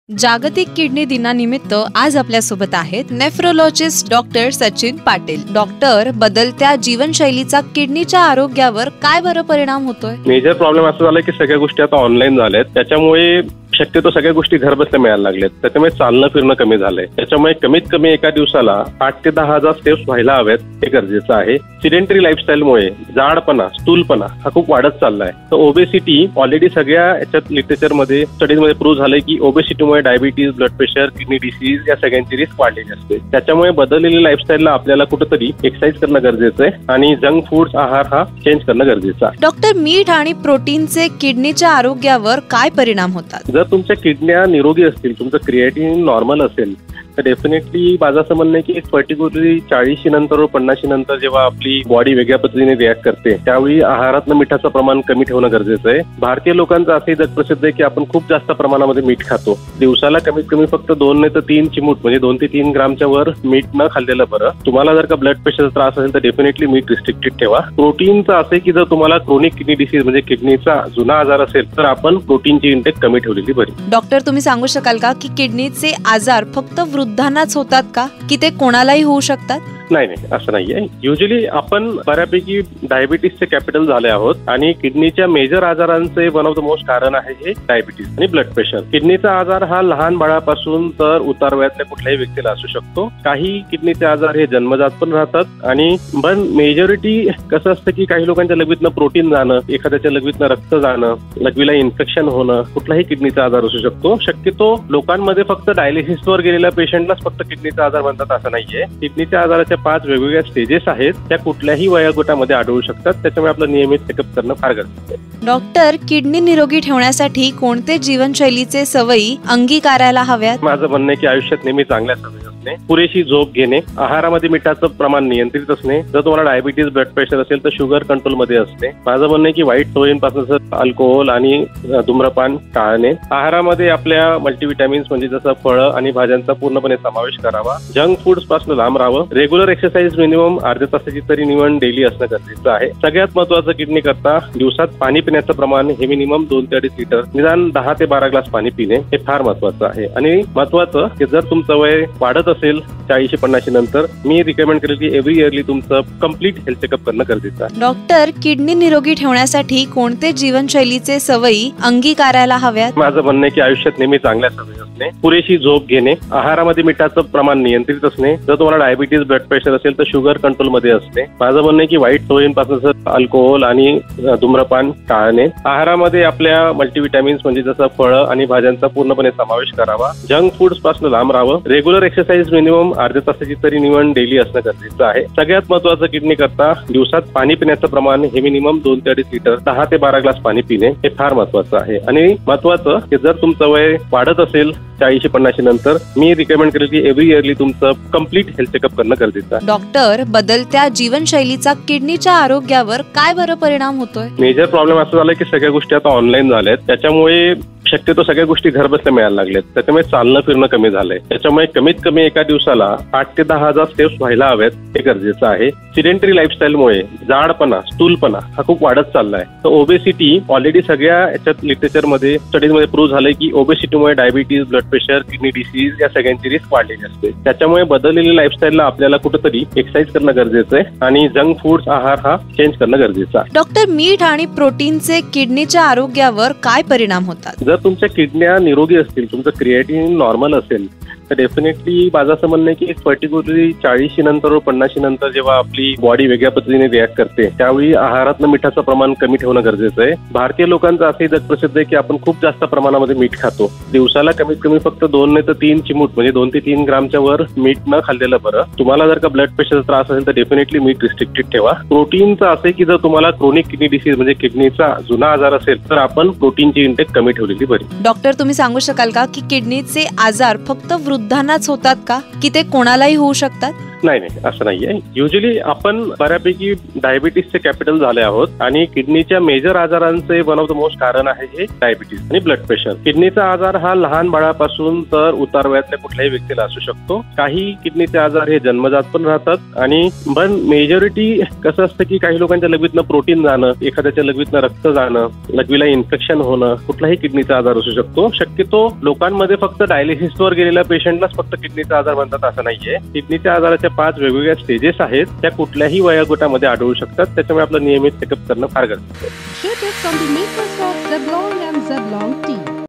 जागतिक किडनी दिनानिमित्त आज आपल्यासोबत आहेत nephrologist doctor Sachin Patil. Doctor, बदलत्या जीवनशैलीचा किडनीच्या आरोग्यावर काय बरं परिणाम होतोय? मेजर प्रॉब्लेम असं झालाय की सगळ्या गोष्टी आता ऑनलाईन झाल्यात, त्याच्यामुळे शक्यतो सगळ्या गोष्टी घर बसल्या मिळायला लागल्यात. त्याच्यामुळे चालणं फिरणं कमी झालंय. त्याच्यामुळे कमीत कमी एका दिवसाला 8 ते 10,000 स्टेप्स व्हायला हव्यात, हे गरजेचं आहे. सिडेंटरी लाईफस्टाईलमुळे जाडपणा, स्थूलपणा हा खूप वाढत चाललाय. तर ओबेसिटी ऑलरेडी सगळ्या याच्यात लिटरेचरमध्ये स्टडीजमध्ये प्रूव्ह झालंय की ओबेसिटीमुळे diabetes, blood pressure, kidney disease या सगळ्यांची रिस्क वाढलेली असते. त्याच्यामुळे बदललेली लाईफस्टाईलला आपल्याला कुठेतरी एक्सरसाइज करणं गरजेचं आहे आणि जंक फूड्स आहार हा चेंज करणं गरजेचं आहे. डॉक्टर, मीठ आणि प्रोटीनचे किडनीच्या आरोग्यावर काय परिणाम होतात? जर तुमच्या किडन्या निरोगी असतील, तुमचं क्रिएटिन नॉर्मल असेल, तर डेफिनेटली माझं असं म्हणणं आहे की पर्टिक्युलरली 40 नंतर व 50 नंतर जेव्हा आपली बॉडी वेगळ्या पद्धतीने रिॲक्ट करते, त्यावेळी आहारातलं मिठाचं प्रमाण कमी ठेवणं गरजेचं आहे. भारतीय लोकांचं असंही जग प्रसिद्ध आहे की आपण खूप जास्त प्रमाणामध्ये मीठ खातो. दिवसाला कमीत कमी फक्त 2 नाही तर 3 चिमूट म्हणजे 2 ते 3 ग्रामच्या वर मीठ न खाल्लेलं बरं. तुम्हाला जर का ब्लड प्रेशरचा त्रास असेल तर डेफिनेटली मीठ रिस्ट्रिक्टेड ठेवा. प्रोटीनचं असं की जर तुम्हाला क्रोनिक किडनी डिसीज म्हणजे किडनीचा जुना आजार असेल तर आपण प्रोटीनची इंटेक कमी ठेवलेली बरी. डॉक्टर, तुम्ही सांगू शकाल का की किडनीचे आजार फक्त वृद्धांनाच होतात का, की ते कोणालाही होऊ शकतात? नाही, असं नाहीये. युजली आपण बऱ्यापैकी डायबिटीसचे कॅपिटल झाले आहोत आणि किडनीच्या मेजर आजारांचे वन ऑफ द मोस्ट कारण आहे हे डायबिटीस आणि ब्लड प्रेशर. किडनीचा आजार हा लहान बाळापासून तर उतार वयातल्या कुठल्याही व्यक्तीला असू शकतो. काही किडनीचे आजार हे जन्मजात पण राहतात आणि पण मेजॉरिटी कसं असतं की काही लोकांच्या लघवीतनं प्रोटीन जाणं, एखाद्याच्या लघवीतनं रक्त जाणं, लघवीला इन्फेक्शन होणं, कुठलाही किडनीचा आजार असू शकतो. शक्यतो लोकांमध्ये फक्त डायलिसिसवर गेलेल्या पेशंटलाच फक्त किडनीचा आजार म्हणतात असं नाहीये. किडनीच्या आजाराच्या 5 वेगवेगळ्या स्टेजेस आहेत, त्या कुठल्याही वयोगटामध्ये आढळू शकतात. त्याच्यामुळे आपलं नियमित चेकअप करणं फार गरजेचं आहे. डॉक्टर, किडनी निरोगी ठेवण्यासाठी कोणते जीवनशैलीचे सवयी अंगीकारायला हव्यात? माझं म्हणणं आहे की आयुष्यात नेहमी चांगल्या सवयी असणे, पुरेशी झोप घेणे, आहारामध्ये मिठाचं प्रमाण नियंत्रित असणे, जर तुम्हाला डायबिटीज, ब्लड प्रेशर असेल तर शुगर कंट्रोलमध्ये असणे. माझं म्हणणं आहे की वाईट सवयींपासून अल्कोहोल आणि धूम्रपान टाळणे. आहारामध्ये आपल्या मल्टीव्हिटॅमिन्स म्हणजे जसं फळं आणि भाज्यांचा पूर्णपणे समावेश करावा. जंक फूड्स पासून लांब राहावं. रेग्युलर एक्सरसाइज मिनिमम अर्ध्या तासाची तरी निवड डेली असणं गरजेचं आहे. सगळ्यात महत्वाचं किडनी करता दिवसात पाणी पिण्याचं प्रमाण हे मिनिमम 2 ते 2.5 लिटर, निदान 10 ते 12 ग्लास पाणी पिणे हे फार महत्वाचं आहे. आणि महत्वाचं की जर तुमचं वय वाढत असेल 40-50 नंतर, मी रिकमेंड करेल की एव्हरी इयरली तुमचं कम्प्लीट हेल्थ चेकअप करणं गरजेचं आहे. डॉक्टर, किडनी निरोगी ठेवण्यासाठी कोणते जीवनशैलीचे सवयी अंगीकारायला हव्यात? माझं म्हणणं आहे की आयुष्यात नेहमी चांगल्या सवयी असणे, पुरेशी झोप घेणे, आहारामध्ये मिठाचं प्रमाण नियंत्रित असणे, जर तुम्हाला डायबिटीज, ब्लड प्रेशर असेल तर शुगर कंट्रोलमध्ये असणे. माझं म्हणणं आहे की वाईट सवयींपासून अल्कोहोल आणि धूम्रपान टाळणे. आहारामध्ये आपल्या मल्टीव्हिटॅमिन्स म्हणजे जसं फळं आणि भाज्यांचा पूर्णपणे समावेश करावा. जंक फूड्स पासून लांब राहावं. रेग्युलर एक्सरसाइज मिनिमम अर्ध्या तासाची तरी निवड डेली असणं गरजेचं आहे. सगळ्यात महत्वाचं किडनी करता दिवसात पाणी पिण्याचं प्रमाण हे मिनिमम 2 ते 2.5 लिटर, 10 ते 12 ग्लास पाणी पिणे हे फार महत्वाचं आहे. आणि महत्वाचं की जर तुमचं वय वाढत असेल 40-50 नंतर, मी रिकमेंड करेल की एव्हरी इयरली तुमचं कम्प्लीट हेल्थ चेकअप करणं गरजेचं आहे. डॉक्टर, बदलत्या जीवनशैलीचा किडनीच्या आरोग्यावर काय बरं परिणाम होतोय? मेजर प्रॉब्लेम असं झालाय की सगळ्या गोष्टी आता ऑनलाईन झाल्यात, त्याच्यामुळे शक्यतो सगळ्या गोष्टी घर बसल्या मिळायला लागल्यात. त्याच्यामुळे चालणं फिरणं कमी झालंय. त्याच्यामुळे कमीत कमी एका दिवसाला 8 ते 10,000 स्टेप्स व्हायला हव्यात, हे गरजेचं आहे. सिडेंटरी लाईफस्टाईलमुळे जाडपणा, स्थूलपणा हा खूप वाढत चाललाय. तर ओबेसिटी ऑलरेडी सगळ्या याच्यात लिटरेचरमध्ये स्टडीजमध्ये प्रूव्ह झालंय की ओबेसिटीमुळे diabetes, blood pressure, kidney disease या सगळ्यांची रिस्क वाढलेली असते. त्याच्यामुळे बदललेली लाईफस्टाईलला आपल्याला कुठेतरी एक्सरसाइज करणं गरजेचं आहे आणि जंक फूड्स आहार हा चेंज करणं गरजेचं आहे. डॉक्टर, मीठ आणि प्रोटीनचे किडनीच्या आरोग्यावर काय परिणाम होतात? जर तुमच्या किडन्या निरोगी असतील, तुमचं क्रिएटिन नॉर्मल असेल, तर डेफिनेटली माझं असं म्हणणं आहे की पर्टिक्युलरली 40 नंतर व 50 नंतर जेव्हा आपली बॉडी वेगळ्या पद्धतीने रिॲक्ट करते, त्यावेळी आहारातलं मिठाचं प्रमाण कमी ठेवणं गरजेचं आहे. भारतीय लोकांचं असंही जग प्रसिद्ध आहे की आपण खूप जास्त प्रमाणामध्ये मीठ खातो. दिवसाला कमीत कमी फक्त 2 नाही तर 3 चिमूट म्हणजे 2 ते 3 ग्रामच्या वर मीठ न खाल्लेलं बरं. तुम्हाला जर का ब्लड प्रेशरचा त्रास असेल तर डेफिनेटली मीठ रिस्ट्रिक्टेड ठेवा. प्रोटीनचं असं की जर तुम्हाला क्रोनिक किडनी डिसीज म्हणजे किडनीचा जुना आजार असेल तर आपण प्रोटीनची इंटेक कमी ठेवलेली बरी. डॉक्टर, तुम्ही सांगू शकाल का की किडनीचे आजार फक्त वृद्धांनाच होतात का, की ते कोणालाही होऊ शकतात? नाही असं नाहीये. युजली आपण बऱ्यापैकी डायबिटीसचे कॅपिटल झाले आहोत आणि किडनीच्या मेजर आजारांचे वन ऑफ द मोस्ट कारण आहे हे डायबिटीस आणि ब्लड प्रेशर. किडनीचा आजार हा लहान बाळापासून तर उतार वयातल्या कुठल्याही व्यक्तीला असू शकतो. काही किडनीचे आजार हे जन्मजात पण राहतात आणि पण मेजॉरिटी कसं असतं की काही लोकांच्या लघवीतनं प्रोटीन जाणं, एखाद्याच्या लघवीतनं रक्त जाणं, लघवीला इन्फेक्शन होणं, कुठलाही किडनीचा आजार असू शकतो. शक्यतो लोकांमध्ये फक्त डायलिसिसवर गेलेल्या पेशंटलाच फक्त किडनीचा आजार म्हणतात असं नाहीये. किडनीच्या आजाराच्या 5 वेगवेगळ्या स्टेजेस आहेत, त्या कुठल्याही वयोगटामध्ये आढळू शकतात. त्याच्यामुळे आपलं नियमित चेकअप करणं फार गरजेचं आहे.